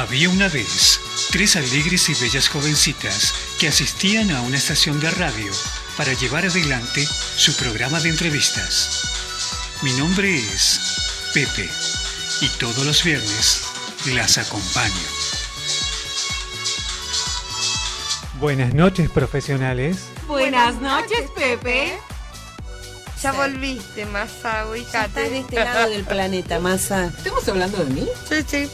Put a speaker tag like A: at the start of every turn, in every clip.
A: Había una vez 3 alegres y bellas jovencitas que asistían a una estación de radio para llevar adelante su programa de entrevistas. Mi nombre es Pepe y todos los viernes las acompaño.
B: Buenas noches, profesionales.
C: Buenas noches, Pepe.
D: Ya volviste, Masa, ubicate.
C: Estás de este lado del planeta, Masa.
E: ¿Estamos hablando de mí?
D: Sí.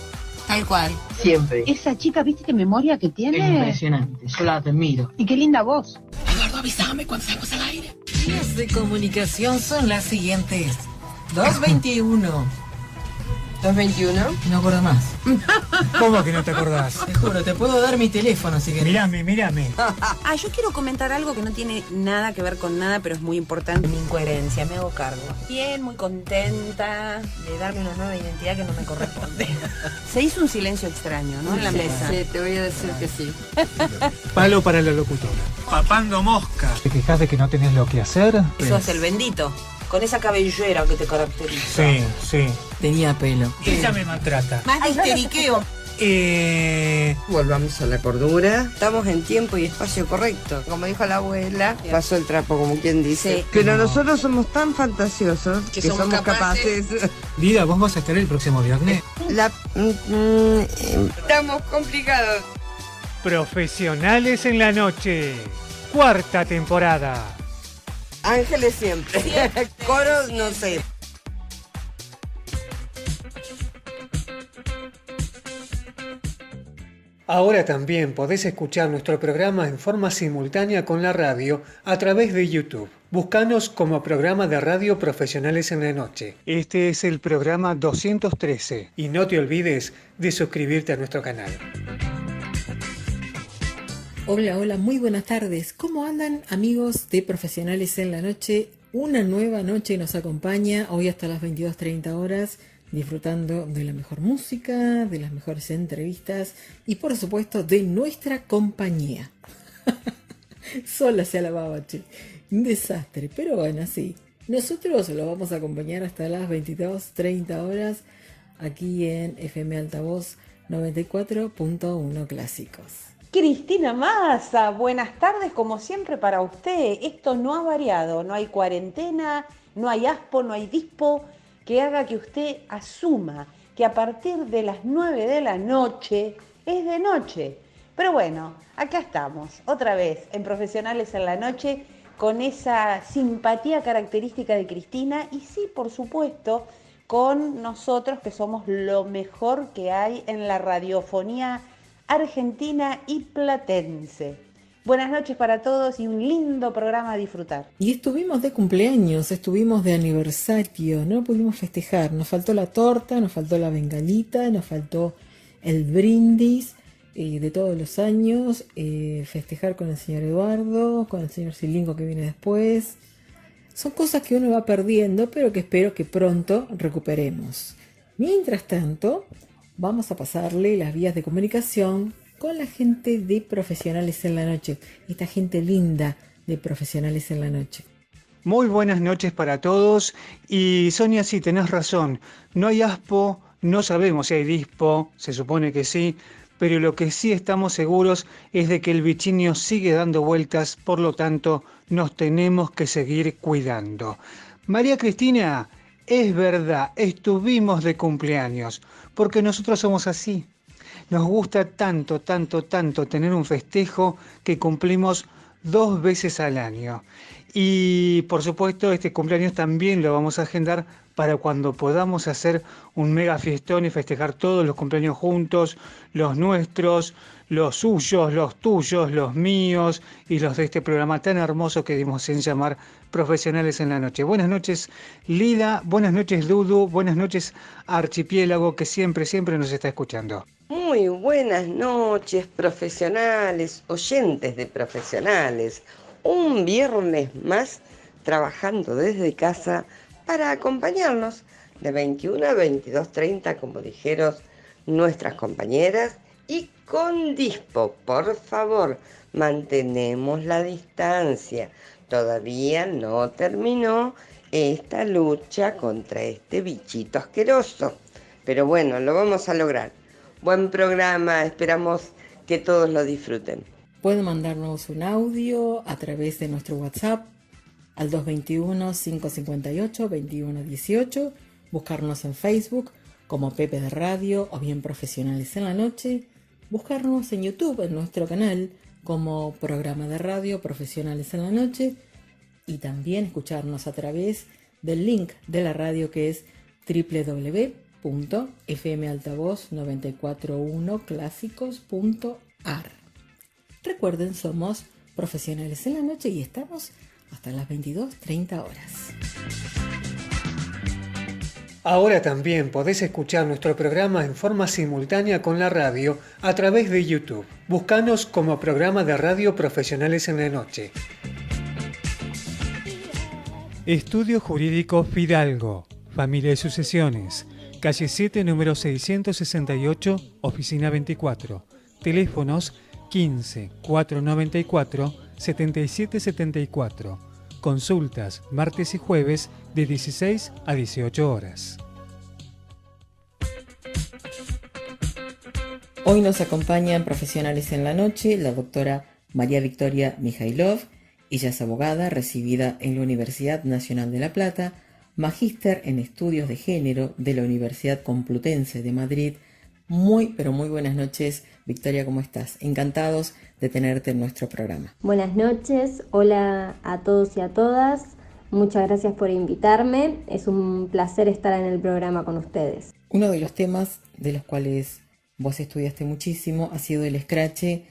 C: Tal cual.
E: Siempre.
F: Esa chica, ¿viste qué memoria que tiene?
E: Es impresionante, yo la admiro.
F: Y qué linda voz.
E: Eduardo, avísame cuando salgas al aire.
C: Vías de comunicación son las siguientes. 221.
D: ¿221?
E: No acuerdo más.
B: ¿Cómo que no te acordás?
E: Te juro, te puedo dar mi teléfono si querés.
B: Mírame.
C: Yo quiero comentar algo que no tiene nada que ver con nada, pero es muy importante. Mi incoherencia, me hago cargo. Bien, muy contenta de darle una nueva identidad que no me corresponde. Se hizo un silencio extraño, ¿no? En la mesa.
D: Sí, te voy a decir que sí.
B: Palo para la locutora. Papando mosca. ¿Te quejas de que no tenés lo que hacer?
C: Sos el bendito. Con esa cabellera que te caracteriza.
B: Sí.
E: Tenía pelo.
B: Ella me maltrata.
C: Más de histeriqueo.
D: Volvamos a la cordura. Estamos en tiempo y espacio correcto. Como dijo la abuela, pasó el trapo, como quien dice.
C: Sí.
D: Pero nosotros somos tan fantasiosos que somos capaces.
B: Lida, ¿vos vas a estar el próximo viernes?
D: Estamos complicados.
B: Profesionales en la noche. 4ª temporada.
D: Ángeles siempre. Coros, no sé.
B: Ahora también podés escuchar nuestro programa en forma simultánea con la radio a través de YouTube. Búscanos como programa de radio Profesionales en la Noche. Este es el programa 213 y no te olvides de suscribirte a nuestro canal.
G: Hola, muy buenas tardes. ¿Cómo andan, amigos de Profesionales en la Noche? Una nueva noche nos acompaña hoy hasta las 22:30 horas, disfrutando de la mejor música, de las mejores entrevistas y por supuesto de nuestra compañía. Sola se alababa, che. Un desastre, pero bueno, sí. Nosotros lo vamos a acompañar hasta las 22:30 horas aquí en FM Altavoz 94.1 Clásicos.
H: Cristina Massa, buenas tardes como siempre para usted. Esto no ha variado, no hay cuarentena, no hay ASPO, no hay DISPO que haga que usted asuma que a partir de las 9 de la noche es de noche. Pero bueno, acá estamos, otra vez en Profesionales en la Noche, con esa simpatía característica de Cristina y sí, por supuesto, con nosotros que somos lo mejor que hay en la radiofonía argentina y platense. Buenas noches para todos y un lindo programa a disfrutar.
G: Y estuvimos de cumpleaños, estuvimos de aniversario, no pudimos festejar. Nos faltó la torta, nos faltó la bengalita, nos faltó el brindis de todos los años, festejar con el señor Eduardo, con el señor Silingo que viene después. Son cosas que uno va perdiendo, pero que espero que pronto recuperemos. Mientras tanto, vamos a pasarle las vías de comunicación con la gente de Profesionales en la Noche. Esta gente linda de Profesionales en la Noche.
B: Muy buenas noches para todos. Y Sonia, sí, tenés razón. No hay ASPO, no sabemos si hay DISPO, se supone que sí, pero lo que sí estamos seguros es de que el bichinio sigue dando vueltas, por lo tanto nos tenemos que seguir cuidando. María Cristina, es verdad, estuvimos de cumpleaños, porque nosotros somos así. Nos gusta tanto tener un festejo que cumplimos 2 veces al año. Y por supuesto este cumpleaños también lo vamos a agendar para cuando podamos hacer un mega fiestón y festejar todos los cumpleaños juntos, los nuestros, los suyos, los tuyos, los míos y los de este programa tan hermoso que dimos en llamar Profesionales en la Noche. Buenas noches Lida, buenas noches Dudu, buenas noches Archipiélago que siempre nos está escuchando.
D: Muy buenas noches, profesionales, oyentes de Profesionales. Un viernes más trabajando desde casa para acompañarnos de 21 a 22:30, como dijeron nuestras compañeras, y con DISPO, por favor, mantenemos la distancia. Todavía no terminó esta lucha contra este bichito asqueroso. Pero bueno, lo vamos a lograr. Buen programa, esperamos que todos lo disfruten.
G: Pueden mandarnos un audio a través de nuestro WhatsApp al 221-558-2118, buscarnos en Facebook como Pepe de Radio o bien Profesionales en la Noche, buscarnos en YouTube en nuestro canal como Programa de Radio Profesionales en la Noche y también escucharnos a través del link de la radio que es www.fmaltavoz941clásicos.ar. Recuerden, somos Profesionales en la Noche y estamos hasta las 22:30 horas.
B: Ahora también podés escuchar nuestro programa en forma simultánea con la radio a través de YouTube. Búscanos como Programa de Radio Profesionales en la Noche. Estudio Jurídico Fidalgo, Familia y Sucesiones, calle 7, número 668, oficina 24. Teléfonos 15 494 7774. Consultas martes y jueves de 16 a 18 horas.
G: Hoy nos acompañan Profesionales en la Noche la doctora María Victoria Mijailov. Ella es abogada recibida en la Universidad Nacional de La Plata, magíster en estudios de género de la Universidad Complutense de Madrid. Muy, pero muy buenas noches, Victoria, ¿cómo estás? Encantados de tenerte en nuestro programa.
I: Buenas noches, hola a todos y a todas. Muchas gracias por invitarme. Es un placer estar en el programa con ustedes.
G: Uno de los temas de los cuales vos estudiaste muchísimo ha sido el escrache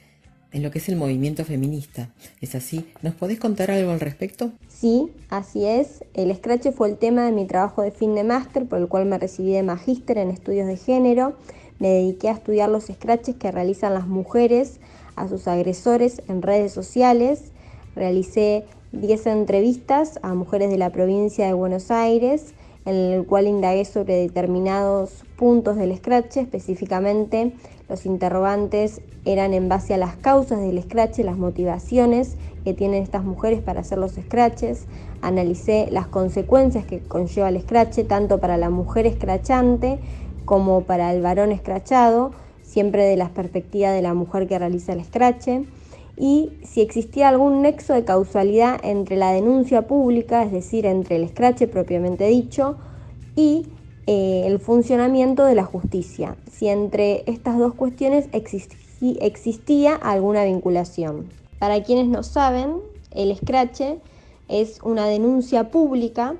G: en lo que es el movimiento feminista. ¿Es así? ¿Nos podés contar algo al respecto?
I: Sí, así es. El escrache fue el tema de mi trabajo de fin de máster, por el cual me recibí de magíster en estudios de género. Me dediqué a estudiar los escraches que realizan las mujeres a sus agresores en redes sociales. Realicé 10 entrevistas a mujeres de la provincia de Buenos Aires, en el cual indagué sobre determinados puntos del escrache. Específicamente, los interrogantes eran en base a las causas del escrache, las motivaciones que tienen estas mujeres para hacer los escraches. Analicé las consecuencias que conlleva el escrache, tanto para la mujer escrachante como para el varón escrachado, siempre de la perspectiva de la mujer que realiza el escrache, y si existía algún nexo de causalidad entre la denuncia pública, es decir, entre el escrache propiamente dicho, y el funcionamiento de la justicia, si entre estas dos cuestiones existía alguna vinculación. Para quienes no saben, el escrache es una denuncia pública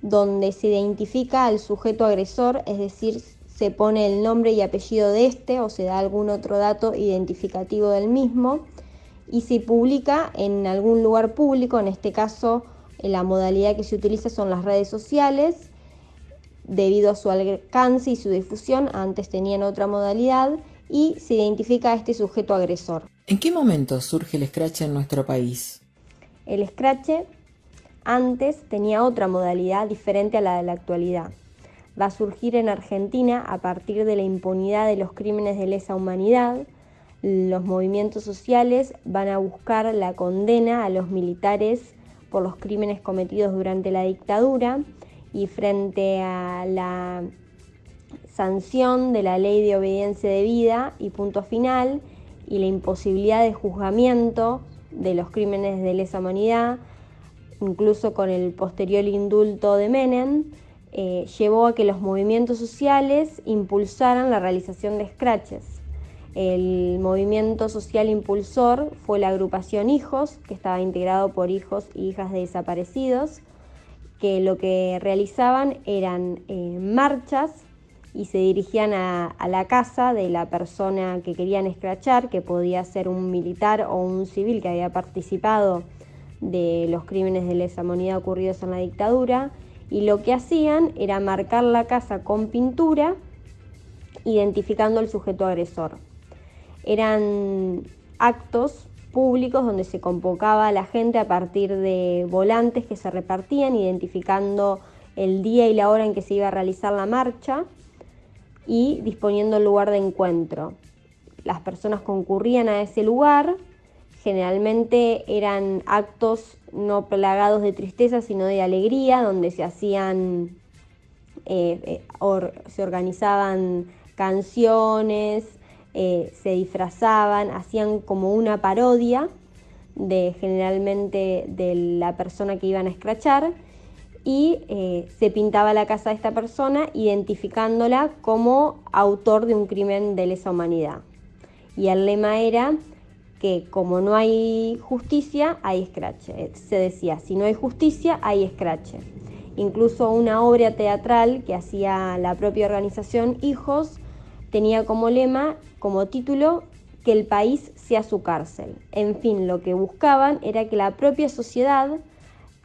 I: donde se identifica al sujeto agresor, es decir, se pone el nombre y apellido de este o se da algún otro dato identificativo del mismo y se publica en algún lugar público. En este caso, la modalidad que se utiliza son las redes sociales, debido a su alcance y su difusión. Antes tenían otra modalidad y se identifica a este sujeto agresor.
G: ¿En qué momento surge el escrache en nuestro país?
I: El escrache antes tenía otra modalidad diferente a la de la actualidad. Va a surgir en Argentina a partir de la impunidad de los crímenes de lesa humanidad. Los movimientos sociales van a buscar la condena a los militares por los crímenes cometidos durante la dictadura, y frente a la sanción de la ley de obediencia debida y punto final y la imposibilidad de juzgamiento de los crímenes de lesa humanidad, incluso con el posterior indulto de Menem, llevó a que los movimientos sociales impulsaran la realización de escraches. El movimiento social impulsor fue la agrupación Hijos, que estaba integrado por hijos y hijas de desaparecidos, que lo que realizaban eran marchas y se dirigían a la casa de la persona que querían escrachar, que podía ser un militar o un civil que había participado de los crímenes de lesa humanidad ocurridos en la dictadura, y lo que hacían era marcar la casa con pintura, identificando al sujeto agresor. Eran actos públicos donde se convocaba a la gente a partir de volantes que se repartían, identificando el día y la hora en que se iba a realizar la marcha y disponiendo el lugar de encuentro. Las personas concurrían a ese lugar. Generalmente eran actos no plagados de tristeza, sino de alegría, donde se hacían, se organizaban canciones, se disfrazaban, hacían como una parodia generalmente de la persona que iban a escrachar, y se pintaba la casa de esta persona identificándola como autor de un crimen de lesa humanidad. Y el lema era que como no hay justicia, hay escrache. Se decía, si no hay justicia, hay escrache. Incluso una obra teatral que hacía la propia organización Hijos tenía como lema, como título, que el país sea su cárcel. En fin, lo que buscaban era que la propia sociedad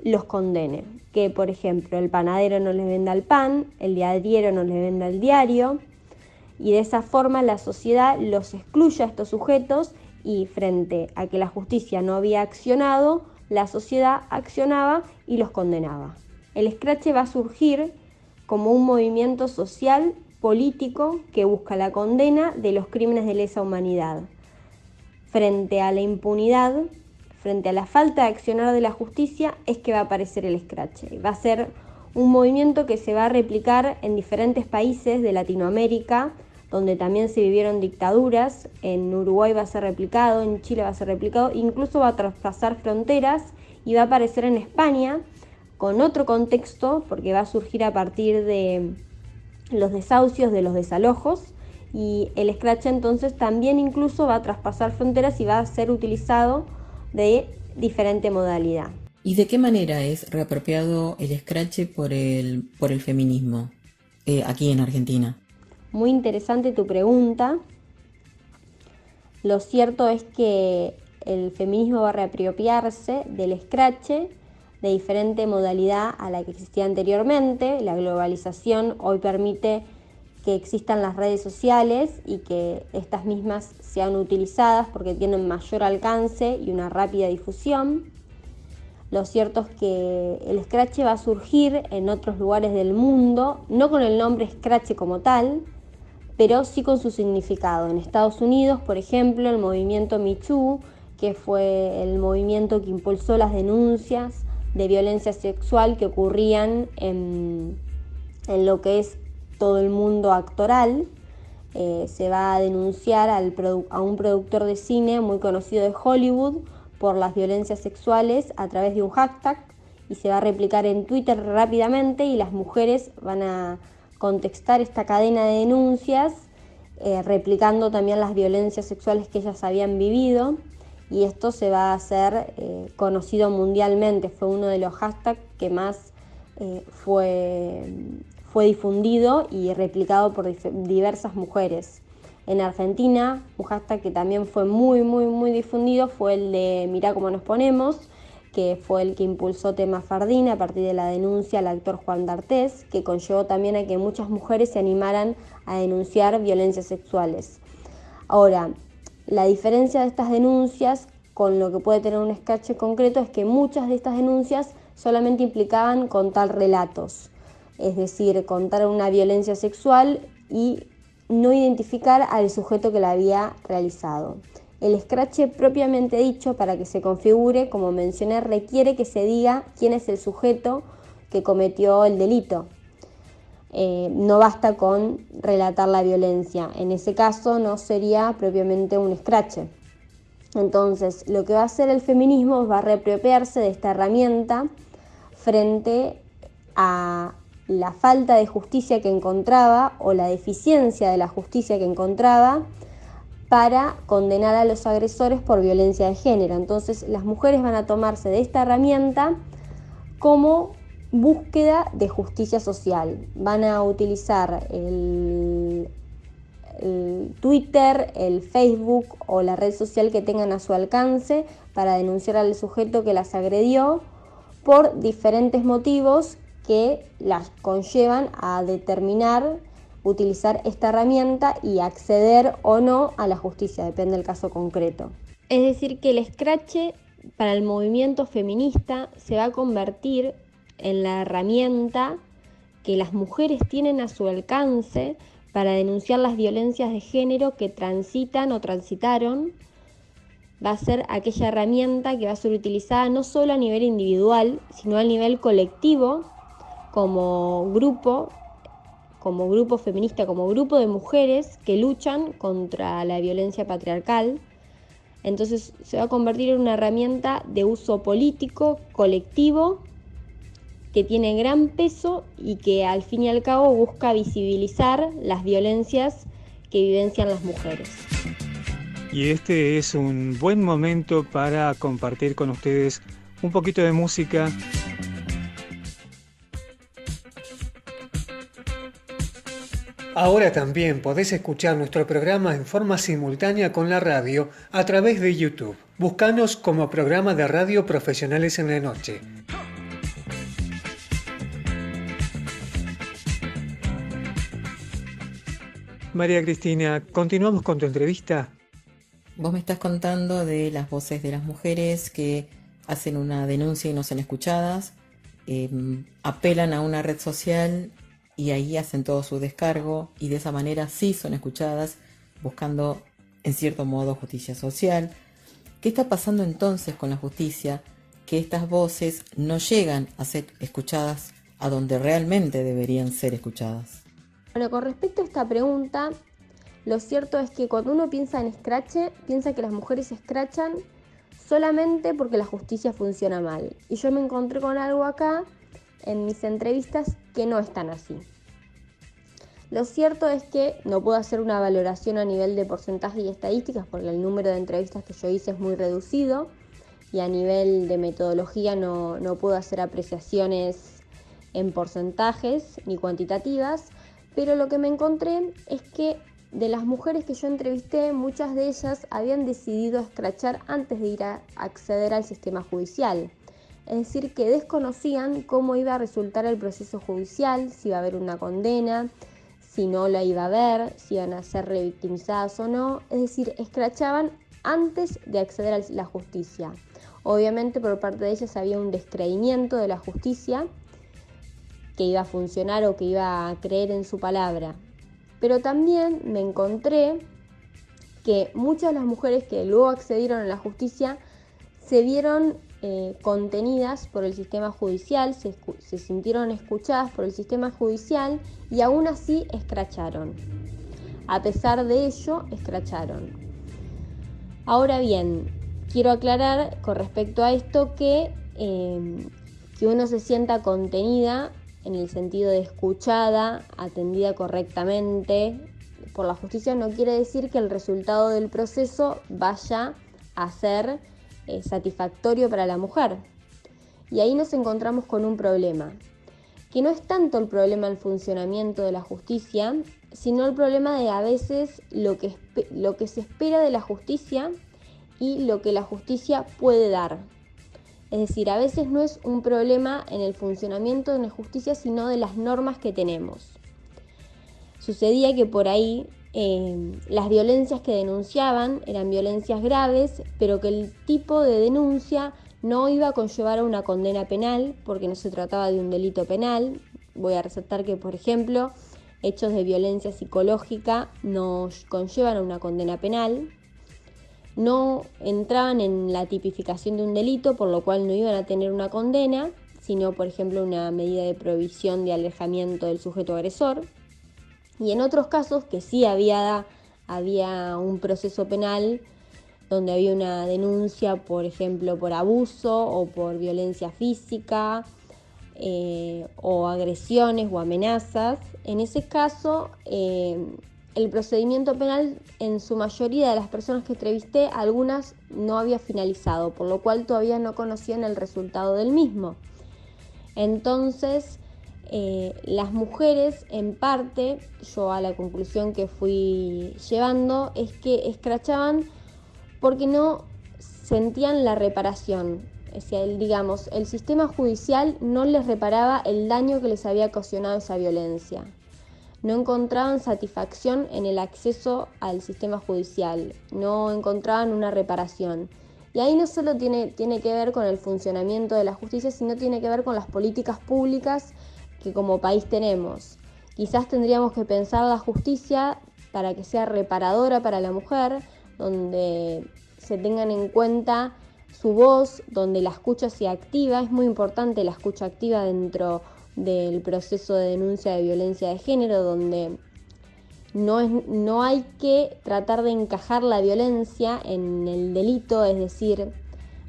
I: los condene. Que, por ejemplo, el panadero no les venda el pan, el diariero no les venda el diario, y de esa forma la sociedad los excluye a estos sujetos, y frente a que la justicia no había accionado, la sociedad accionaba y los condenaba. El escrache va a surgir como un movimiento social, político, que busca la condena de los crímenes de lesa humanidad. Frente a la impunidad, frente a la falta de accionar de la justicia, es que va a aparecer el escrache. Va a ser un movimiento que se va a replicar en diferentes países de Latinoamérica, donde también se vivieron dictaduras. En Uruguay va a ser replicado, en Chile va a ser replicado, incluso va a traspasar fronteras y va a aparecer en España con otro contexto, porque va a surgir a partir de los desahucios, de los desalojos, y el escrache entonces también incluso va a traspasar fronteras y va a ser utilizado de diferente modalidad.
E: ¿Y de qué manera es reapropiado el escrache por el feminismo aquí en Argentina?
I: Muy interesante tu pregunta. Lo cierto es que el feminismo va a reapropiarse del escrache de diferente modalidad a la que existía anteriormente. La globalización hoy permite que existan las redes sociales y que estas mismas sean utilizadas porque tienen mayor alcance y una rápida difusión. Lo cierto es que el escrache va a surgir en otros lugares del mundo, no con el nombre escrache como tal, pero sí con su significado. En Estados Unidos, por ejemplo, el movimiento Me Too, que fue el movimiento que impulsó las denuncias de violencia sexual que ocurrían en lo que es todo el mundo actoral. Se va a denunciar a un productor de cine muy conocido de Hollywood por las violencias sexuales a través de un hashtag, y se va a replicar en Twitter rápidamente, y las mujeres van a contestar esta cadena de denuncias replicando también las violencias sexuales que ellas habían vivido, y esto se va a hacer conocido mundialmente. Fue uno de los hashtags que más fue difundido y replicado por diversas mujeres. En Argentina, un hashtag que también fue muy difundido fue el de Mirá cómo nos ponemos, que fue el que impulsó Tema Fardín a partir de la denuncia al actor Juan D'Artés, que conllevó también a que muchas mujeres se animaran a denunciar violencias sexuales. Ahora, la diferencia de estas denuncias con lo que puede tener un escrache concreto es que muchas de estas denuncias solamente implicaban contar relatos, es decir, contar una violencia sexual y no identificar al sujeto que la había realizado. El escrache propiamente dicho, para que se configure, como mencioné, requiere que se diga quién es el sujeto que cometió el delito. No basta con relatar la violencia. En ese caso no sería propiamente un escrache. Entonces, lo que va a hacer el feminismo va a reapropiarse de esta herramienta frente a la falta de justicia que encontraba, o la deficiencia de la justicia que encontraba, para condenar a los agresores por violencia de género. Entonces, las mujeres van a tomarse de esta herramienta como búsqueda de justicia social. Van a utilizar el Twitter, el Facebook o la red social que tengan a su alcance para denunciar al sujeto que las agredió por diferentes motivos que las conllevan a utilizar esta herramienta y acceder o no a la justicia, depende del caso concreto. Es decir, que el escrache para el movimiento feminista se va a convertir en la herramienta que las mujeres tienen a su alcance para denunciar las violencias de género que transitan o transitaron. Va a ser aquella herramienta que va a ser utilizada no solo a nivel individual, sino a nivel colectivo, como grupo, como grupo feminista, como grupo de mujeres que luchan contra la violencia patriarcal. Entonces se va a convertir en una herramienta de uso político, colectivo, que tiene gran peso y que al fin y al cabo busca visibilizar las violencias que vivencian las mujeres.
B: Y este es un buen momento para compartir con ustedes un poquito de música. Ahora también podés escuchar nuestro programa en forma simultánea con la radio a través de YouTube. Búscanos como programa de radio Profesionales en la Noche. María Cristina, continuamos con tu entrevista.
E: Vos me estás contando de las voces de las mujeres que hacen una denuncia y no son escuchadas, apelan a una red social y ahí hacen todo su descargo y de esa manera sí son escuchadas, buscando en cierto modo justicia social. ¿Qué está pasando entonces con la justicia? Que estas voces no llegan a ser escuchadas a donde realmente deberían ser escuchadas.
I: Bueno, con respecto a esta pregunta, lo cierto es que cuando uno piensa en escrache, piensa que las mujeres escrachan solamente porque la justicia funciona mal. Y yo me encontré con algo acá en mis entrevistas que no es tan así. Lo cierto es que no puedo hacer una valoración a nivel de porcentaje y estadísticas porque el número de entrevistas que yo hice es muy reducido y a nivel de metodología no puedo hacer apreciaciones en porcentajes ni cuantitativas, pero lo que me encontré es que de las mujeres que yo entrevisté, muchas de ellas habían decidido escrachar antes de ir a acceder al sistema judicial. Es decir, que desconocían cómo iba a resultar el proceso judicial, si iba a haber una condena, si no la iba a haber, si iban a ser revictimizadas o no. Es decir, escrachaban antes de acceder a la justicia. Obviamente por parte de ellas había un descreimiento de la justicia que iba a funcionar o que iba a creer en su palabra. Pero también me encontré que muchas de las mujeres que luego accedieron a la justicia se vieron contenidas por el sistema judicial, se sintieron escuchadas por el sistema judicial y aún así escracharon. A pesar de ello, escracharon. Ahora bien, quiero aclarar con respecto a esto que uno se sienta contenida en el sentido de escuchada, atendida correctamente por la justicia, no quiere decir que el resultado del proceso vaya a ser satisfactorio para la mujer. Y ahí nos encontramos con un problema, que no es tanto el problema del funcionamiento de la justicia, sino el problema de a veces lo que se espera de la justicia y lo que la justicia puede dar. Es decir, a veces no es un problema en el funcionamiento de la justicia, sino de las normas que tenemos. Sucedía que por ahí las violencias que denunciaban eran violencias graves, pero que el tipo de denuncia no iba a conllevar a una condena penal, porque no se trataba de un delito penal. Voy a resaltar que, por ejemplo, hechos de violencia psicológica no conllevan a una condena penal. No entraban en la tipificación de un delito, por lo cual no iban a tener una condena, sino, por ejemplo, una medida de prohibición de alejamiento del sujeto agresor. Y en otros casos que sí había un proceso penal donde había una denuncia, por ejemplo, por abuso o por violencia física o agresiones o amenazas. En ese caso, el procedimiento penal, en su mayoría de las personas que entrevisté, algunas no había finalizado, por lo cual todavía no conocían el resultado del mismo. Entonces, las mujeres, en parte, yo a la conclusión que fui llevando, es que escrachaban porque no sentían la reparación. O sea, el sistema judicial no les reparaba el daño que les había ocasionado esa violencia. No encontraban satisfacción en el acceso al sistema judicial, no encontraban una reparación. Y ahí no solo tiene que ver con el funcionamiento de la justicia, sino tiene que ver con las políticas públicas que como país tenemos. Quizás tendríamos que pensar la justicia para que sea reparadora para la mujer, donde se tengan en cuenta su voz, donde la escucha sea activa. Es muy importante la escucha activa dentro del proceso de denuncia de violencia de género, donde no hay que tratar de encajar la violencia en el delito, es decir,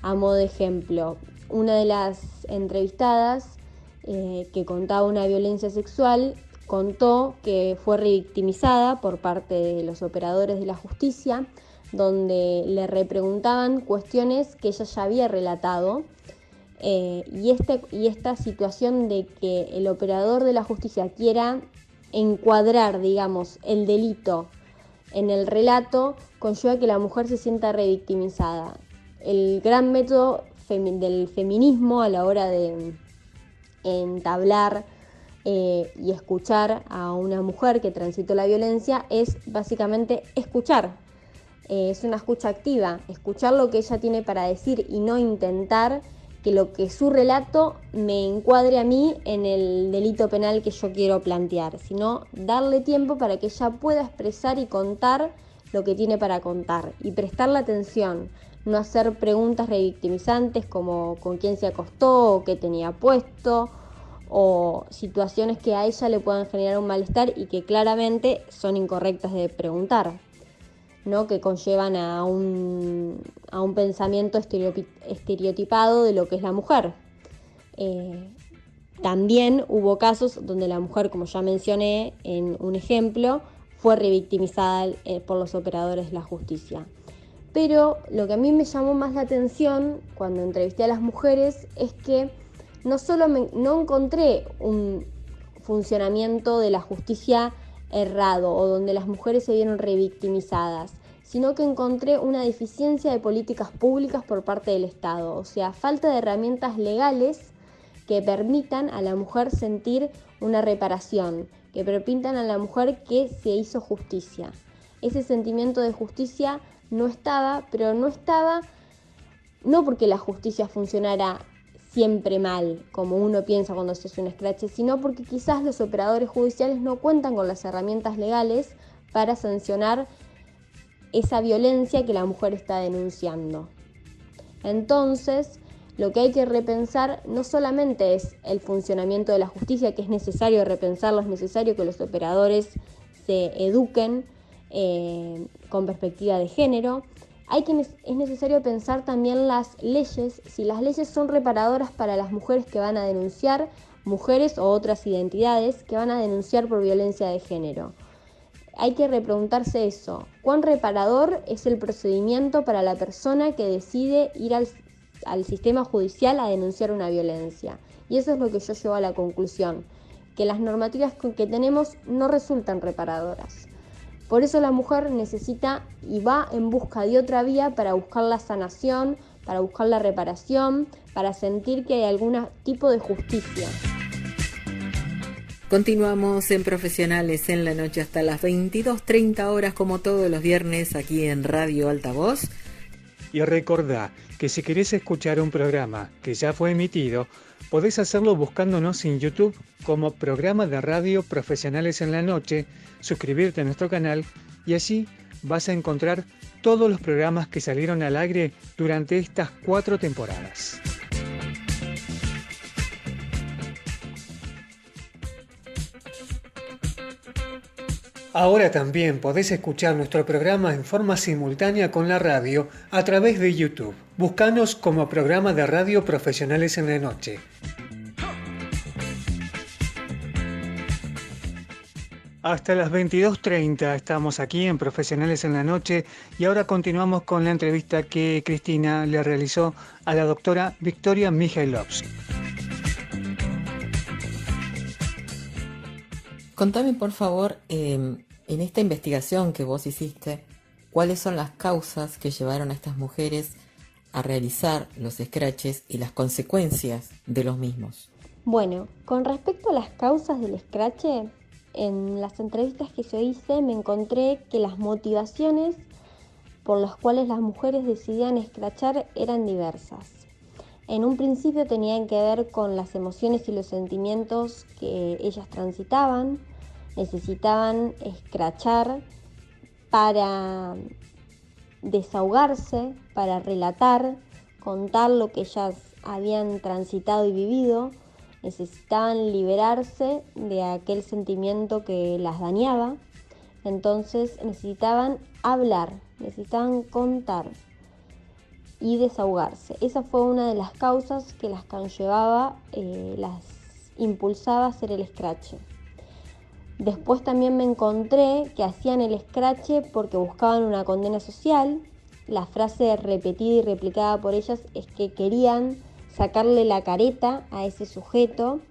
I: a modo de ejemplo, una de las entrevistadas que contaba una violencia sexual contó que fue revictimizada por parte de los operadores de la justicia, donde le repreguntaban cuestiones que ella ya había relatado, y esta situación de que el operador de la justicia quiera encuadrar, digamos, el delito en el relato, conlleva que la mujer se sienta revictimizada. El gran método del feminismo a la hora de entablar y escuchar a una mujer que transitó la violencia es básicamente escuchar. Es una escucha activa, escuchar lo que ella tiene para decir y no intentar que lo que su relato me encuadre a mí en el delito penal que yo quiero plantear, sino darle tiempo para que ella pueda expresar y contar lo que tiene para contar y prestarle atención, no hacer preguntas revictimizantes como con quién se acostó o qué tenía puesto, o situaciones que a ella le puedan generar un malestar y que claramente son incorrectas de preguntar, ¿no? Que conllevan a un pensamiento estereotipado de lo que es la mujer. También hubo casos donde la mujer, como ya mencioné en un ejemplo, fue revictimizada por los operadores de la justicia. Pero lo que a mí me llamó más la atención cuando entrevisté a las mujeres es que no encontré un funcionamiento de la justicia errado o donde las mujeres se vieron revictimizadas, sino que encontré una deficiencia de políticas públicas por parte del Estado, o sea, falta de herramientas legales que permitan a la mujer sentir una reparación, que permitan a la mujer que se hizo justicia. Ese sentimiento de justicia no estaba, pero no porque la justicia funcionara siempre mal, como uno piensa cuando se hace un escrache, sino porque quizás los operadores judiciales no cuentan con las herramientas legales para sancionar esa violencia que la mujer está denunciando. Entonces, lo que hay que repensar no solamente es el funcionamiento de la justicia, que es necesario repensarlo, es necesario que los operadores se eduquen con perspectiva de género. Es necesario pensar también las leyes, si las leyes son reparadoras para las mujeres que van a denunciar, mujeres o otras identidades que van a denunciar por violencia de género. Hay que repreguntarse eso, ¿cuán reparador es el procedimiento para la persona que decide ir al sistema judicial a denunciar una violencia? Y eso es lo que yo llevo a la conclusión, que las normativas que tenemos no resultan reparadoras. Por eso la mujer necesita y va en busca de otra vía para buscar la sanación, para buscar la reparación, para sentir que hay algún tipo de justicia.
E: Continuamos en Profesionales en la Noche hasta las 22:30 horas, como todos los viernes, aquí en Radio Altavoz.
B: Y recordá que si querés escuchar un programa que ya fue emitido, podés hacerlo buscándonos en YouTube como Programa de Radio Profesionales en la Noche, suscribirte a nuestro canal y allí vas a encontrar todos los programas que salieron al aire durante estas 4 temporadas. Ahora también podés escuchar nuestro programa en forma simultánea con la radio a través de YouTube. Búscanos como Programa de Radio Profesionales en la Noche. Hasta las 22:30 estamos aquí en Profesionales en la Noche y ahora continuamos con la entrevista que Cristina le realizó a la doctora Victoria Mijailovsky.
E: Contame, por favor, en esta investigación que vos hiciste, ¿cuáles son las causas que llevaron a estas mujeres a realizar los scratches y las consecuencias de los mismos?
I: Bueno, con respecto a las causas del scratch, en las entrevistas que yo hice me encontré que las motivaciones por las cuales las mujeres decidían escrachar eran diversas. En un principio tenían que ver con las emociones y los sentimientos que ellas transitaban, necesitaban escrachar para desahogarse, para relatar, contar lo que ellas habían transitado y vivido. necesitaban liberarse de aquel sentimiento que las dañaba, entonces necesitaban hablar, necesitaban contar y desahogarse. Esa fue una de las causas que las conllevaba, las impulsaba a hacer el escrache. Después también me encontré que hacían el escrache porque buscaban una condena social. La frase repetida y replicada por ellas es que querían sacarle la careta a ese sujeto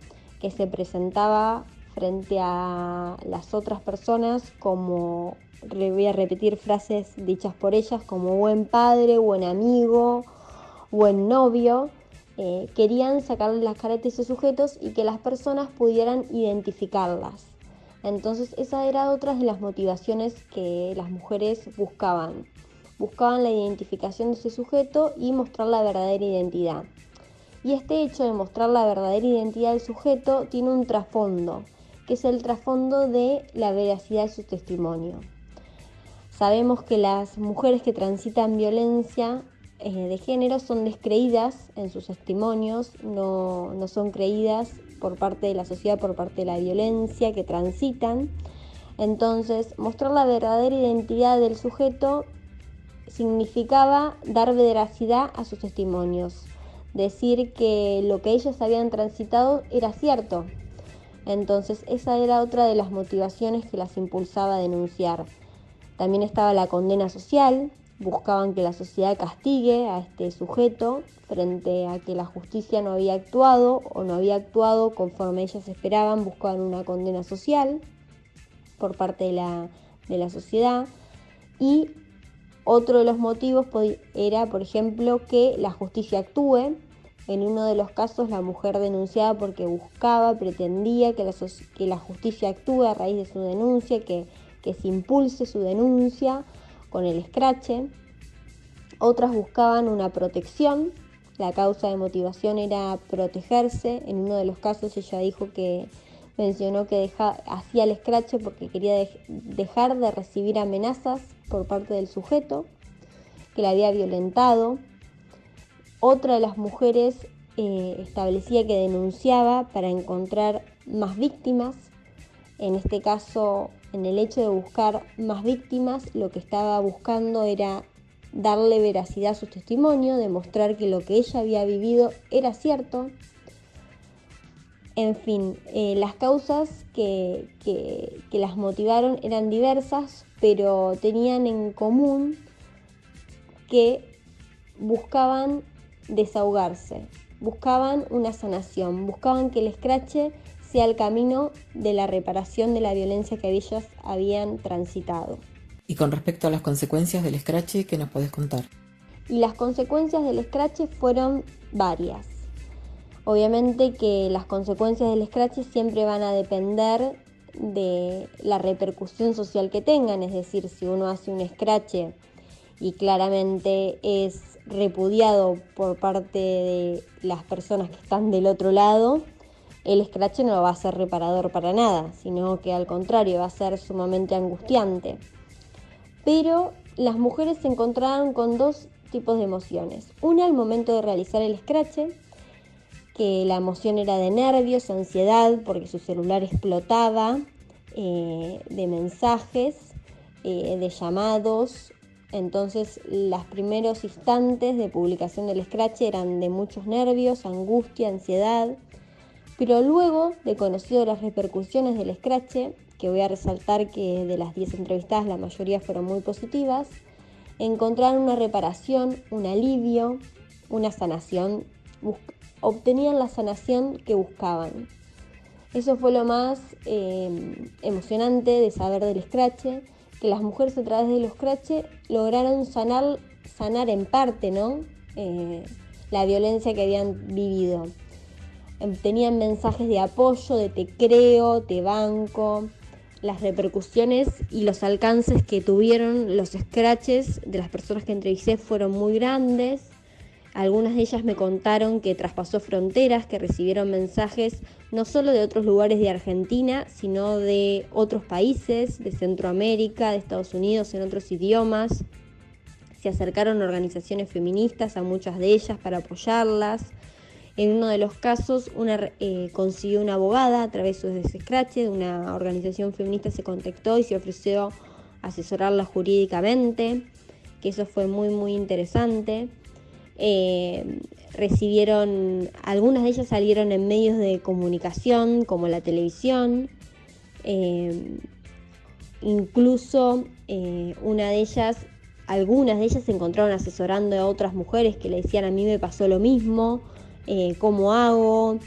I: que se presentaba frente a las otras personas como, voy a repetir frases dichas por ellas, como buen padre, buen amigo, buen novio. Querían sacarle las caretas a esos sujetos y que las personas pudieran identificarlas. Entonces esa era otra de las motivaciones que las mujeres buscaban. Buscaban la identificación de ese sujeto y mostrar la verdadera identidad. Y este hecho de mostrar la verdadera identidad del sujeto tiene un trasfondo, que es el trasfondo de la veracidad de su testimonio. Sabemos que las mujeres que transitan violencia de género son descreídas en sus testimonios, no son creídas por parte de la sociedad, por parte de la violencia que transitan. Entonces, mostrar la verdadera identidad del sujeto significaba dar veracidad a sus testimonios, decir que lo que ellas habían transitado era cierto. Entonces, esa era otra de las motivaciones que las impulsaba a denunciar. También estaba la condena social. Buscaban que la sociedad castigue a este sujeto frente a que la justicia no había actuado o no había actuado conforme ellas esperaban. Buscaban una condena social por parte de la sociedad. Y otro de los motivos era, por ejemplo, que la justicia actúe. En uno de los casos la mujer denunciaba porque pretendía que la justicia actúe a raíz de su denuncia, que se impulse su denuncia con el escrache. Otras buscaban una protección, la causa de motivación era protegerse. En uno de los casos ella mencionó que hacía el escrache porque quería dejar de recibir amenazas por parte del sujeto que la había violentado. Otra de las mujeres establecía que denunciaba para encontrar más víctimas. En este caso, en el hecho de buscar más víctimas, lo que estaba buscando era darle veracidad a su testimonio, demostrar que lo que ella había vivido era cierto. En fin, las causas que las motivaron eran diversas, pero tenían en común que buscaban desahogarse, buscaban una sanación, buscaban que el escrache sea el camino de la reparación de la violencia que ellas habían transitado.
E: Y con respecto a las consecuencias del escrache, ¿qué nos podés contar?
I: Y las consecuencias del escrache fueron varias. Obviamente que las consecuencias del escrache siempre van a depender de la repercusión social que tengan, es decir, si uno hace un escrache y claramente es repudiado por parte de las personas que están del otro lado, el escrache no va a ser reparador para nada, sino que al contrario va a ser sumamente angustiante. Pero las mujeres se encontraron con dos tipos de emociones. Una al momento de realizar el escrache, que la emoción era de nervios, ansiedad, porque su celular explotaba, de mensajes, de llamados. Entonces los primeros instantes de publicación del escrache eran de muchos nervios, angustia, ansiedad. Pero luego de conocido las repercusiones del escrache, que voy a resaltar que de las 10 entrevistadas la mayoría fueron muy positivas, encontraron una reparación, un alivio, una sanación, obtenían la sanación que buscaban. Eso fue lo más emocionante de saber del escrache, que las mujeres a través del escrache lograron sanar en parte, ¿no? La violencia que habían vivido. Tenían mensajes de apoyo, de te creo, te banco. Las repercusiones y los alcances que tuvieron los escraches de las personas que entrevisté fueron muy grandes. Algunas de ellas me contaron que traspasó fronteras, que recibieron mensajes no solo de otros lugares de Argentina, sino de otros países, de Centroamérica, de Estados Unidos, en otros idiomas. Se acercaron organizaciones feministas a muchas de ellas para apoyarlas. En uno de los casos, consiguió una abogada a través de ese scratch, una organización feminista se contactó y se ofreció asesorarla jurídicamente, que eso fue muy muy interesante. Algunas de ellas salieron en medios de comunicación como la televisión, incluso algunas de ellas se encontraron asesorando a otras mujeres que le decían: a mí me pasó lo mismo, ¿cómo hago?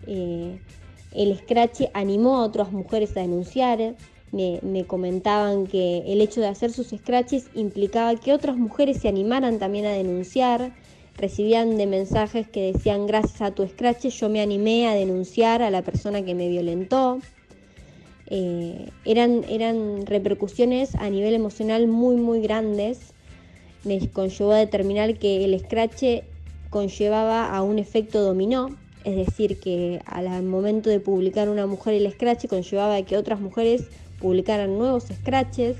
I: El scratch animó a otras mujeres a denunciar. Me comentaban que el hecho de hacer sus scratches implicaba que otras mujeres se animaran también a denunciar. Recibían de mensajes que decían: gracias a tu scratch yo me animé a denunciar a la persona que me violentó. Eran repercusiones a nivel emocional muy muy grandes. Me conllevó a determinar que el scratch conllevaba a un efecto dominó, es decir, que al momento de publicar una mujer el scratch conllevaba a que otras mujeres publicaran nuevos scratches,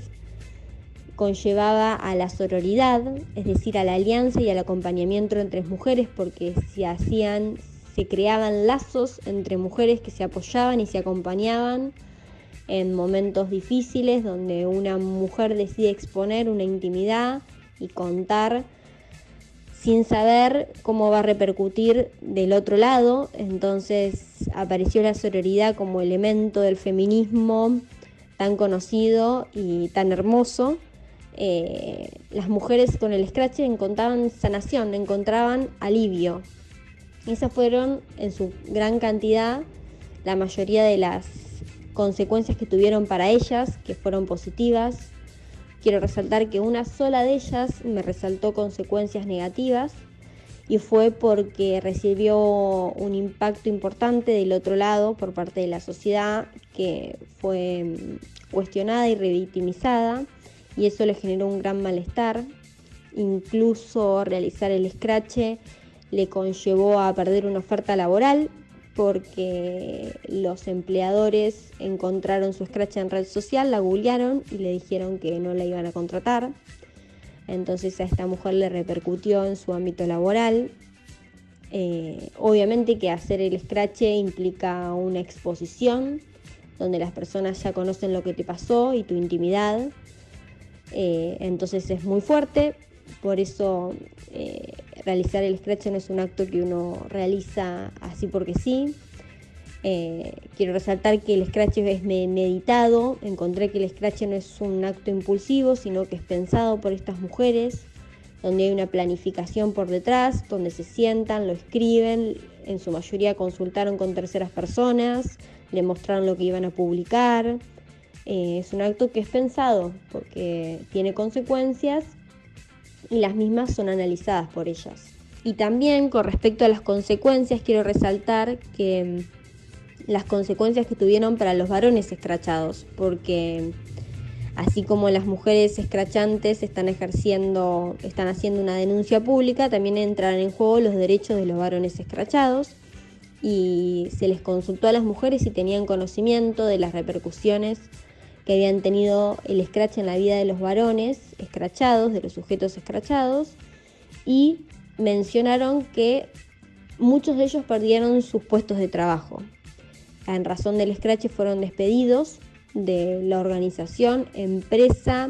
I: conllevaba a la sororidad, es decir, a la alianza y al acompañamiento entre mujeres, porque se creaban lazos entre mujeres que se apoyaban y se acompañaban en momentos difíciles donde una mujer decide exponer una intimidad y contar sin saber cómo va a repercutir del otro lado. Entonces apareció la sororidad como elemento del feminismo tan conocido y tan hermoso. Las mujeres con el scratch encontraban sanación, encontraban alivio. Esas fueron en su gran cantidad la mayoría de las consecuencias que tuvieron para ellas, que fueron positivas. Quiero resaltar que una sola de ellas me resaltó consecuencias negativas y fue porque recibió un impacto importante del otro lado por parte de la sociedad, que fue cuestionada y revictimizada, y eso le generó un gran malestar. Incluso realizar el scratch le conllevó a perder una oferta laboral, porque los empleadores encontraron su scratch en red social, la googlearon y le dijeron que no la iban a contratar. Entonces a esta mujer le repercutió en su ámbito laboral. Obviamente que hacer el scratch implica una exposición donde las personas ya conocen lo que te pasó y tu intimidad. Entonces es muy fuerte. Por eso realizar el scratch no es un acto que uno realiza así porque sí. Quiero resaltar que el scratch es meditado. Encontré que el scratch no es un acto impulsivo, sino que es pensado por estas mujeres, donde hay una planificación por detrás, donde se sientan, lo escriben, en su mayoría consultaron con terceras personas, le mostraron lo que iban a publicar. Es un acto que es pensado porque tiene consecuencias y las mismas son analizadas por ellas. Y también con respecto a las consecuencias, quiero resaltar que las consecuencias que tuvieron para los varones escrachados, porque así como las mujeres escrachantes están haciendo una denuncia pública, también entran en juego los derechos de los varones escrachados, y se les consultó a las mujeres si tenían conocimiento de las repercusiones que habían tenido el scratch en la vida de los varones escrachados, de los sujetos escrachados, y mencionaron que muchos de ellos perdieron sus puestos de trabajo. En razón del scratch fueron despedidos de la organización, empresa,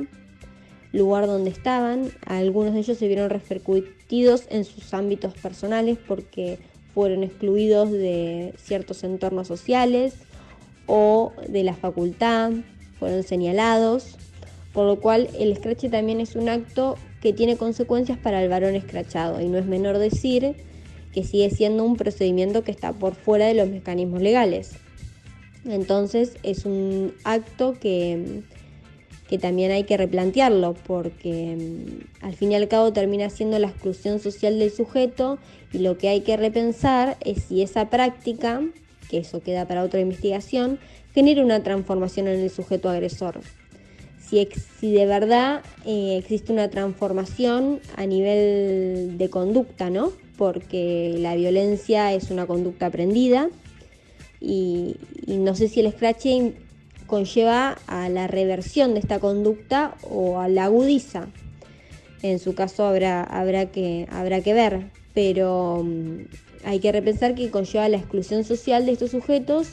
I: lugar donde estaban. Algunos de ellos se vieron repercutidos en sus ámbitos personales porque fueron excluidos de ciertos entornos sociales o de la facultad, fueron señalados, por lo cual el scratch también es un acto que tiene consecuencias para el varón escrachado, y no es menor decir que sigue siendo un procedimiento que está por fuera de los mecanismos legales. Entonces es un acto que también hay que replantearlo, porque al fin y al cabo termina siendo la exclusión social del sujeto, y lo que hay que repensar es si esa práctica, que eso queda para otra investigación, genera una transformación en el sujeto agresor. Si de verdad existe una transformación a nivel de conducta, ¿no? Porque la violencia es una conducta aprendida, y no sé si el scratch conlleva a la reversión de esta conducta o a la agudiza. En su caso habrá que ver, pero hay que repensar que conlleva la exclusión social de estos sujetos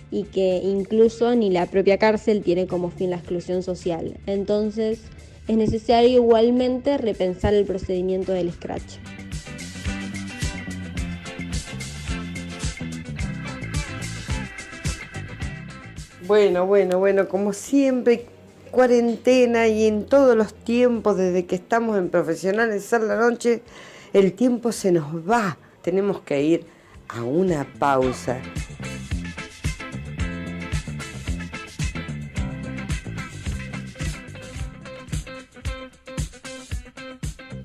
I: y que incluso ni la propia cárcel tiene como fin la exclusión social. Entonces es necesario igualmente repensar el procedimiento del scratch.
D: Bueno, como siempre, cuarentena y en todos los tiempos, desde que estamos en Profesionales a la Noche, el tiempo se nos va. Tenemos que ir a una pausa.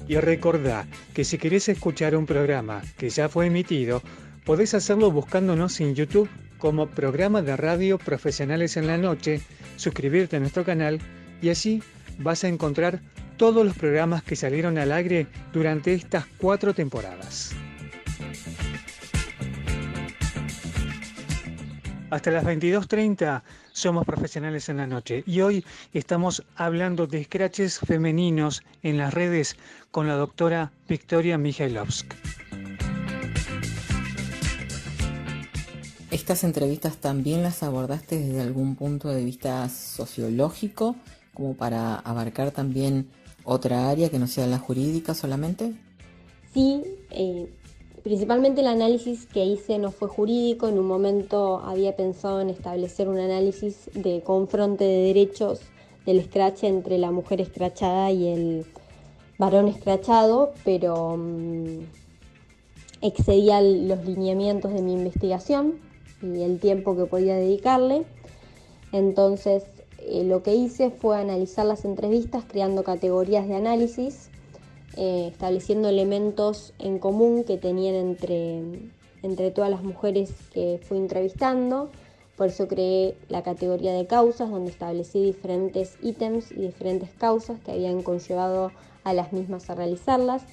B: Y recordá que si querés escuchar un programa que ya fue emitido, podés hacerlo buscándonos en YouTube como Programa de Radio Profesionales en la Noche, suscribirte a nuestro canal y así vas a encontrar todos los programas que salieron al aire durante estas 4 temporadas. Hasta las 22:30 somos Profesionales en la Noche y hoy estamos hablando de scratches femeninos en las redes con la doctora Victoria Mijailovsk.
E: ¿Estas entrevistas también las abordaste desde algún punto de vista sociológico, como para abarcar también otra área que no sea la jurídica solamente?
I: Sí, principalmente el análisis que hice no fue jurídico. En un momento había pensado en establecer un análisis de confronte de derechos del scratch entre la mujer escrachada y el varón escrachado, pero excedía los lineamientos de mi investigación y el tiempo que podía dedicarle. Entonces lo que hice fue analizar las entrevistas creando categorías de análisis, estableciendo elementos en común que tenían entre todas las mujeres que fui entrevistando. Por eso creé la categoría de causas, donde establecí diferentes ítems y diferentes causas que habían conllevado a las mismas a realizarlas.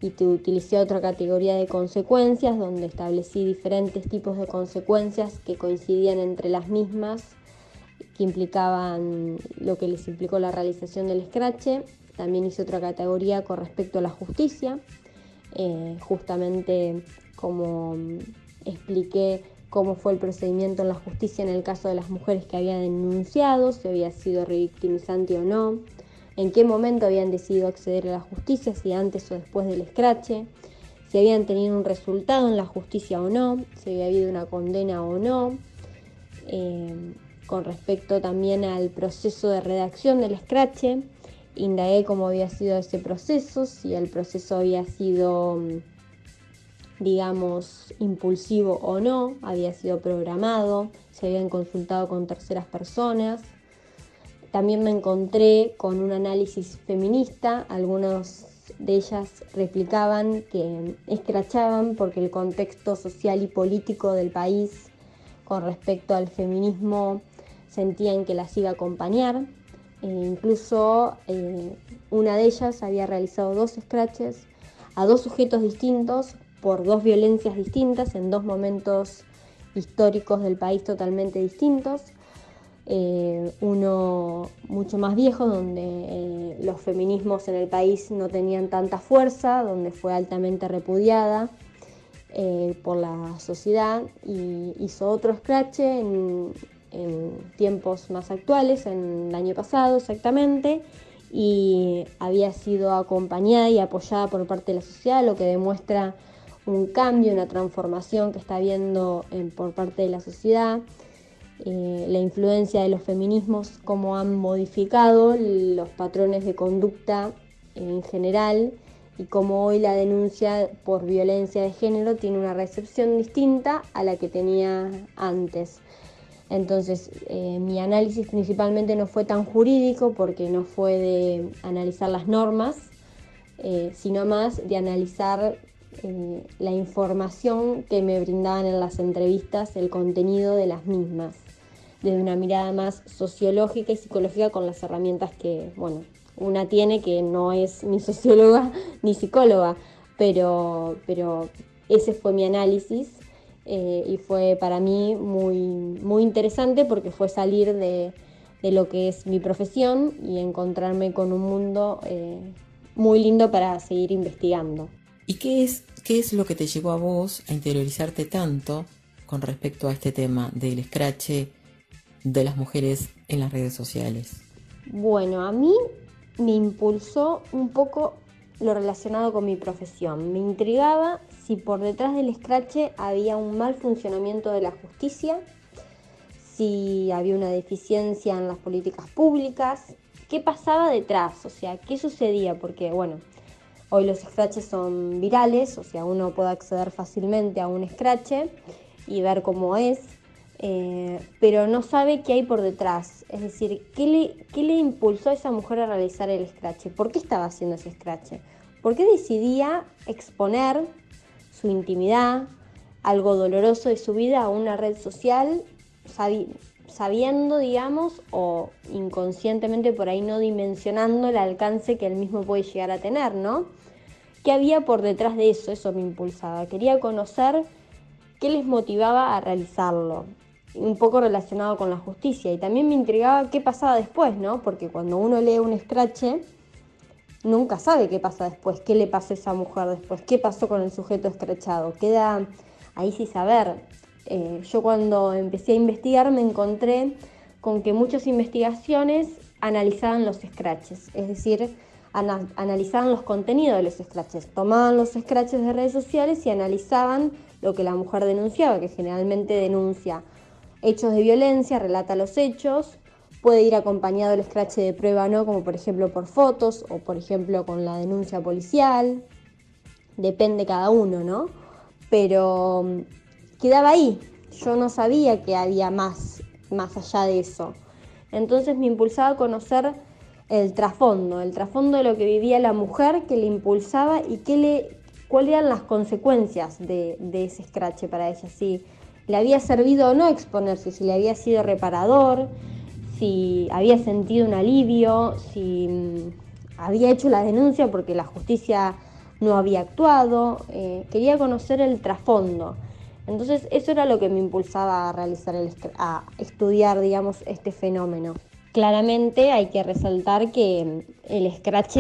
I: Y utilicé otra categoría de consecuencias, donde establecí diferentes tipos de consecuencias que coincidían entre las mismas, que implicaban lo que les implicó la realización del scratch. También hice otra categoría con respecto a la justicia, justamente como expliqué cómo fue el procedimiento en la justicia en el caso de las mujeres que habían denunciado, si había sido revictimizante o no, en qué momento habían decidido acceder a la justicia, si antes o después del scratch, si habían tenido un resultado en la justicia o no, si había habido una condena o no. Con respecto también al proceso de redacción del scratch, indagué cómo había sido ese proceso, si el proceso había sido, digamos, impulsivo o no, había sido programado, se habían consultado con terceras personas. También me encontré con un análisis feminista. Algunas de ellas replicaban que escrachaban porque el contexto social y político del país con respecto al feminismo sentían que las iba a acompañar. Incluso una de ellas había realizado 2 scratches a 2 sujetos distintos por 2 violencias distintas en 2 momentos históricos del país totalmente distintos. Uno mucho más viejo, donde los feminismos en el país no tenían tanta fuerza, donde fue altamente repudiada por la sociedad, y hizo otro scratch en tiempos más actuales, en el año pasado exactamente, y había sido acompañada y apoyada por parte de la sociedad, lo que demuestra un cambio, una transformación que está habiendo por parte de la sociedad. La influencia de los feminismos, cómo han modificado los patrones de conducta en general, y cómo hoy la denuncia por violencia de género tiene una recepción distinta a la que tenía antes. Entonces, mi análisis principalmente no fue tan jurídico, porque no fue de analizar las normas, sino más de analizar la información que me brindaban en las entrevistas, el contenido de las mismas, desde una mirada más sociológica y psicológica, con las herramientas que, una tiene, que no es ni socióloga ni psicóloga, pero ese fue mi análisis, y fue para mí muy, muy interesante, porque fue salir de lo que es mi profesión y encontrarme con un mundo muy lindo para seguir investigando.
E: ¿Y qué es lo que te llevó a vos a interiorizarte tanto con respecto a este tema del escrache de las mujeres en las redes sociales?
I: Bueno, a mí me impulsó un poco lo relacionado con mi profesión. Me intrigaba si por detrás del escrache había un mal funcionamiento de la justicia, si había una deficiencia en las políticas públicas, qué pasaba detrás, o sea, qué sucedía, porque bueno, hoy los scratches son virales, o sea, uno puede acceder fácilmente a un scratch y ver cómo es, pero no sabe qué hay por detrás. Es decir, ¿qué le impulsó a esa mujer a realizar el scratch? ¿Por qué estaba haciendo ese scratch? ¿Por qué decidía exponer su intimidad, algo doloroso de su vida, a una red social, sabiendo, digamos, o inconscientemente por ahí no dimensionando el alcance que él mismo puede llegar a tener, ¿no? ¿Qué había por detrás de eso? Eso me impulsaba. Quería conocer qué les motivaba a realizarlo, un poco relacionado con la justicia. Y también me intrigaba qué pasaba después, ¿no? Porque cuando uno lee un scratch, nunca sabe qué pasa después, qué le pasó a esa mujer después, qué pasó con el sujeto escrachado. Queda ahí sin saber. Yo cuando empecé a investigar me encontré con que muchas investigaciones analizaban los scratches, es decir, analizaban los contenidos de los scratches, tomaban los scratches de redes sociales y analizaban lo que la mujer denunciaba, que generalmente denuncia hechos de violencia, relata los hechos, puede ir acompañado el scratch de prueba, ¿no? Como por ejemplo por fotos o por ejemplo con la denuncia policial, depende cada uno, ¿no? Pero quedaba ahí, yo no sabía que había más allá de eso. Entonces me impulsaba a conocer el trasfondo de lo que vivía la mujer, que le impulsaba y cuáles eran las consecuencias de ese scratch para ella, si le había servido o no exponerse, si le había sido reparador, si había sentido un alivio, si había hecho la denuncia porque la justicia no había actuado. Quería conocer el trasfondo. Entonces eso era lo que me impulsaba a estudiar, digamos, este fenómeno. Claramente hay que resaltar que el scratch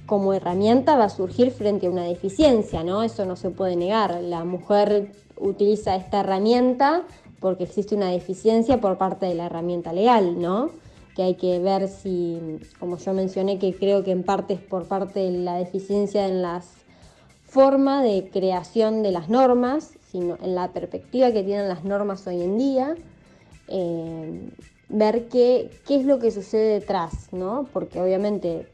I: como herramienta va a surgir frente a una deficiencia, ¿no? Eso no se puede negar. La mujer utiliza esta herramienta porque existe una deficiencia por parte de la herramienta legal, ¿no? Que hay que ver si, como yo mencioné, que creo que en parte es por parte de la deficiencia en las formas de creación de las normas, sino en la perspectiva que tienen las normas hoy en día, ver qué es lo que sucede detrás, ¿no? Porque obviamente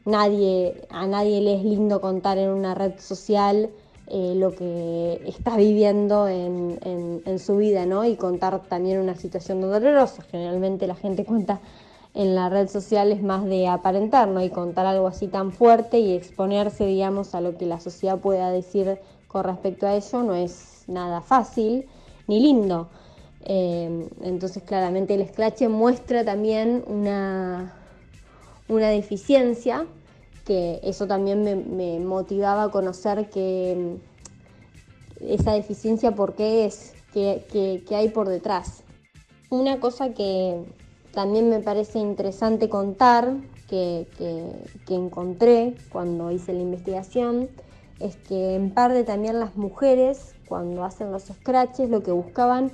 I: a nadie le es lindo contar en una red social lo que está viviendo en su vida, ¿no? Y contar también una situación dolorosa. Generalmente la gente cuenta en la red social es más de aparentar, ¿no? Y contar algo así tan fuerte y exponerse, digamos, a lo que la sociedad pueda decir con respecto a ello no es nada fácil ni lindo. Entonces claramente el scratch muestra también una deficiencia, que eso también me motivaba a conocer que esa deficiencia por qué es, qué hay por detrás. Una cosa que también me parece interesante contar, que encontré cuando hice la investigación, es que en parte también las mujeres, cuando hacen los scratches, lo que buscaban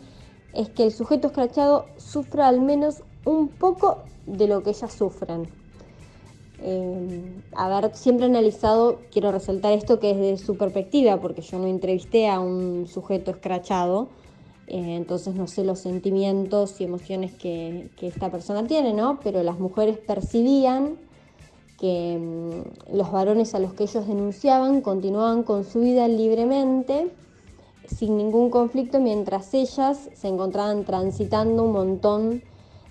I: es que el sujeto scratchado sufra al menos un poco de lo que ellas sufren. Siempre analizado, quiero resaltar esto que es de su perspectiva, porque yo no entrevisté a un sujeto escrachado, entonces no sé los sentimientos y emociones que esta persona tiene, ¿no? Pero las mujeres percibían que los varones a los que ellos denunciaban continuaban con su vida libremente, sin ningún conflicto, mientras ellas se encontraban transitando un montón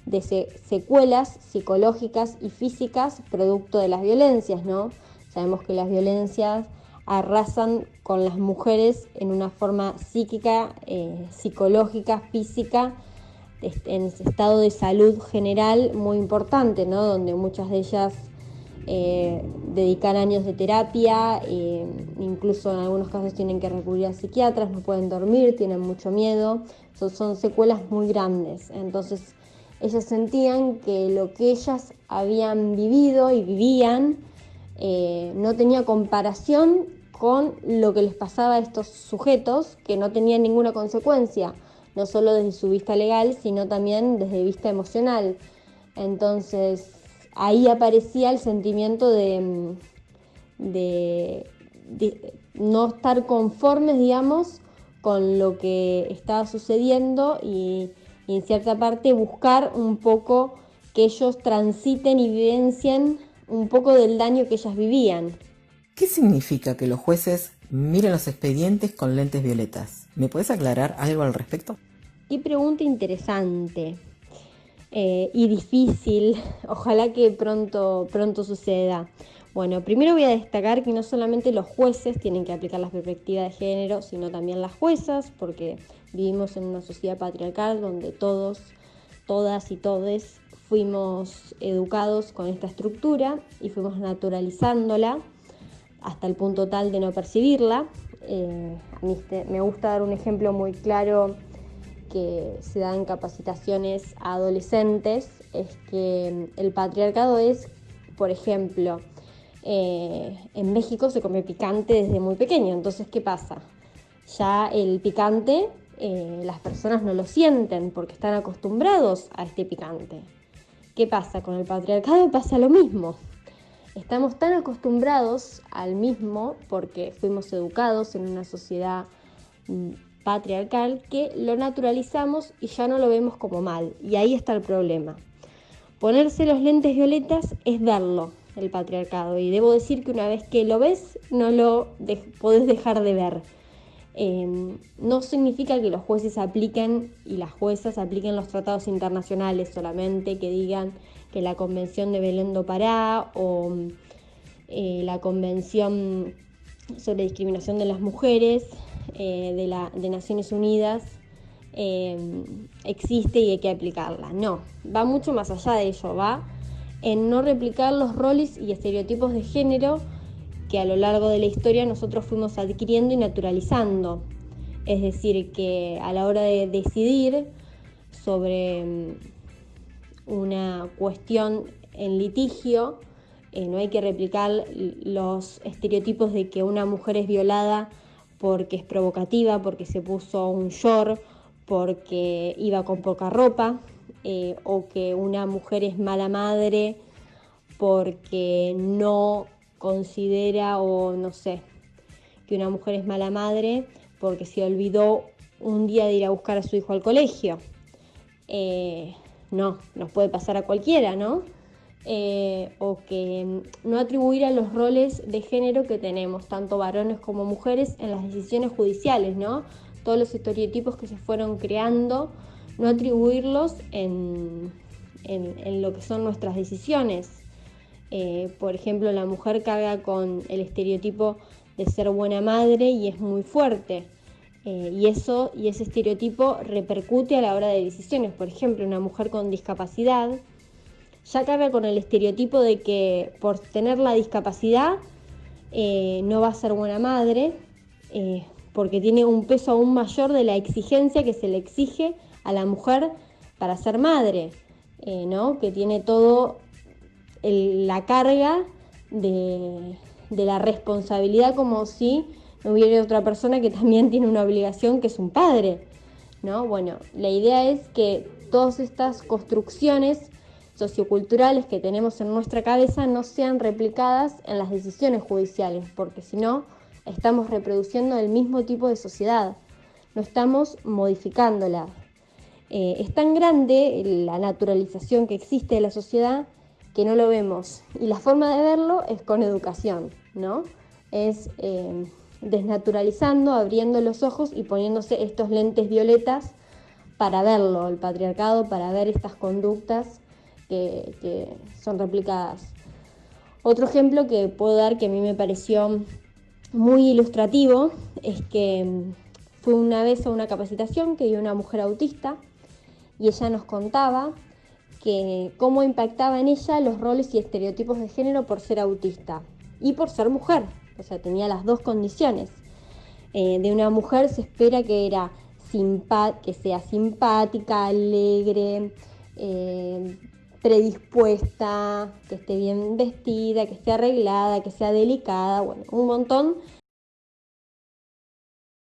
I: de secuelas psicológicas y físicas producto de las violencias, ¿no? Sabemos que las violencias arrasan con las mujeres en una forma psíquica, psicológica, física, en estado de salud general muy importante, ¿no? Donde muchas de ellas dedican años de terapia, incluso en algunos casos tienen que recurrir a psiquiatras, no pueden dormir, tienen mucho miedo, son secuelas muy grandes. Entonces ellas sentían que lo que ellas habían vivido y vivían no tenía comparación con lo que les pasaba a estos sujetos que no tenían ninguna consecuencia, no solo desde su vista legal, sino también desde vista emocional. Entonces, ahí aparecía el sentimiento de no estar conformes, digamos, con lo que estaba sucediendo y en cierta parte buscar un poco que ellos transiten y vivencien un poco del daño que ellas vivían.
E: ¿Qué significa que los jueces miren los expedientes con lentes violetas? ¿Me puedes aclarar algo al respecto?
I: Qué pregunta interesante y difícil. Ojalá que pronto suceda. Bueno, primero voy a destacar que no solamente los jueces tienen que aplicar la perspectiva de género, sino también las juezas, porque vivimos en una sociedad patriarcal donde todos, todas y todes fuimos educados con esta estructura y fuimos naturalizándola hasta el punto tal de no percibirla. A mí me gusta dar un ejemplo muy claro que se da en capacitaciones a adolescentes, es que el patriarcado es, por ejemplo, en México se come picante desde muy pequeño, entonces ¿qué pasa? Ya el picante las personas no lo sienten porque están acostumbrados a este picante. ¿Qué pasa? Con el patriarcado pasa lo mismo. Estamos tan acostumbrados al mismo porque fuimos educados en una sociedad patriarcal que lo naturalizamos y ya no lo vemos como mal. Y ahí está el problema. Ponerse los lentes violetas es verlo, el patriarcado. Y debo decir que una vez que lo ves, no lo podés dejar de ver. No significa que los jueces apliquen y las juezas apliquen los tratados internacionales solamente, que digan que la Convención de Belén do Pará o la Convención sobre Discriminación de las Mujeres de Naciones Unidas existe y hay que aplicarla. No, va mucho más allá de ello, va en no replicar los roles y estereotipos de género que a lo largo de la historia nosotros fuimos adquiriendo y naturalizando. Es decir, que a la hora de decidir sobre una cuestión en litigio, no hay que replicar los estereotipos de que una mujer es violada porque es provocativa, porque se puso un short, porque iba con poca ropa, o que una mujer es mala madre porque no considera, o no sé, que una mujer es mala madre porque se olvidó un día de ir a buscar a su hijo al colegio. No, nos puede pasar a cualquiera, ¿no? O que no atribuir a los roles de género que tenemos, tanto varones como mujeres, en las decisiones judiciales, ¿no? Todos los estereotipos que se fueron creando, no atribuirlos en lo que son nuestras decisiones. Por ejemplo, la mujer carga con el estereotipo de ser buena madre y es muy fuerte. Y ese estereotipo repercute a la hora de decisiones. Por ejemplo, una mujer con discapacidad ya carga con el estereotipo de que por tener la discapacidad no va a ser buena madre, porque tiene un peso aún mayor de la exigencia que se le exige a la mujer para ser madre, ¿no? Que tiene todo la carga de la responsabilidad, como si no hubiera otra persona que también tiene una obligación, que es un padre, ¿no? Bueno, la idea es que todas estas construcciones socioculturales que tenemos en nuestra cabeza no sean replicadas en las decisiones judiciales, porque si no, estamos reproduciendo el mismo tipo de sociedad, no estamos modificándola. Es tan grande la naturalización que existe de la sociedad que no lo vemos, y la forma de verlo es con educación, ¿no? Es desnaturalizando, abriendo los ojos y poniéndose estos lentes violetas para verlo, el patriarcado, para ver estas conductas que son replicadas. Otro ejemplo que puedo dar, que a mí me pareció muy ilustrativo, es que fui una vez a una capacitación que dio una mujer autista y ella nos contaba que cómo impactaba en ella los roles y estereotipos de género por ser autista y por ser mujer. O sea, tenía las dos condiciones. De una mujer se espera que sea simpática, alegre, predispuesta, que esté bien vestida, que esté arreglada, que sea delicada, bueno, un montón